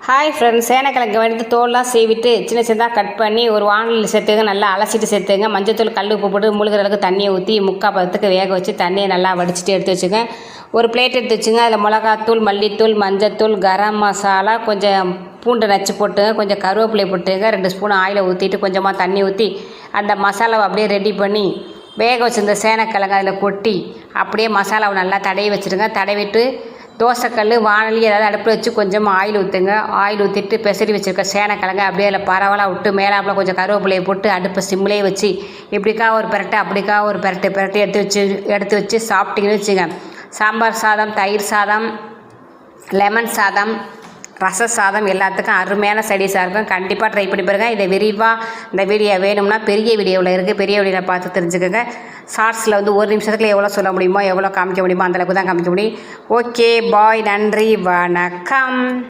Hi friends, சேனைக்கிழங்கு வந்து தோல்லாம் சீவிட்டு சின்ன சின்னதாக கட் பண்ணி ஒரு வானலில் சேர்த்துங்க. நல்லா அலசிட்டு சேர்த்துங்க. மஞ்சத்தூள் கல் உப்பு போட்டு முழுகிற அளவுக்கு தண்ணியை ஊற்றி முக்கால் பதத்துக்கு வேக வச்சு தண்ணியை நல்லா வடிச்சிட்டு எடுத்து வச்சுங்க. ஒரு பிளேட் எடுத்து வச்சுங்க. அதில் மிளகாத்தூள், மல்லித்தூள், மஞ்சத்தூள், கரம் மசாலா, கொஞ்சம் பூண்டு நச்சு போட்டுங்க, கொஞ்சம் கருவேப்பிலை போட்டுங்க, 2 ஸ்பூன் ஆயிலை ஊற்றிட்டு கொஞ்சமாக தண்ணி ஊற்றி அந்த மசாலாவை அப்படியே ரெடி பண்ணி வேக வச்சுருந்த சேனைக்கிழங்கு அதில் கொட்டி அப்படியே மசாலாவை நல்லா தடவி வச்சுருங்க. தடவிட்டு தோசைக்கல், வானலி ஏதாவது அடுப்பில் வச்சு கொஞ்சமாக ஆயில் ஊற்றுங்க. ஆயில் ஊற்றிட்டு பெசரி வச்சுருக்க சேனைக்கிழங்கு அப்படியே அதில் பரவலாக விட்டு மேலாப்பில் கொஞ்சம் கருவேப்பிலையை போட்டு அடுப்பை சிம்லேயே வச்சு இப்படிக்கா ஒரு பெரட்டை அப்படிக்கா ஒரு பெரட்டை எடுத்து வச்சு சாப்பிட்டீங்கன்னு வச்சுங்க. சாம்பார் சாதம், தயிர் சாதம், லெமன் சாதம், ரச சாதம் எல்லாத்துக்கும் அருமையான சைடிஷாக இருக்கும். கண்டிப்பாக ட்ரை பண்ணி பாருங்கள். இதை விரிவாக இந்த வீடியோ வேணும்னா பெரிய வீடியோவில் இருக்குது. பெரிய வீடியோவில் பார்த்து தெரிஞ்சுக்கோங்க. ஷார்ட்ஸில் வந்து ஒரு நிமிஷத்துக்குள்ள எவ்வளோ சொல்ல முடியுமோ, எவ்வளோ காமிக்க முடியுமோ அந்தளவுக்கு தான் காமிக்க முடியும். ஓகே, பாய், நன்றி, வணக்கம்.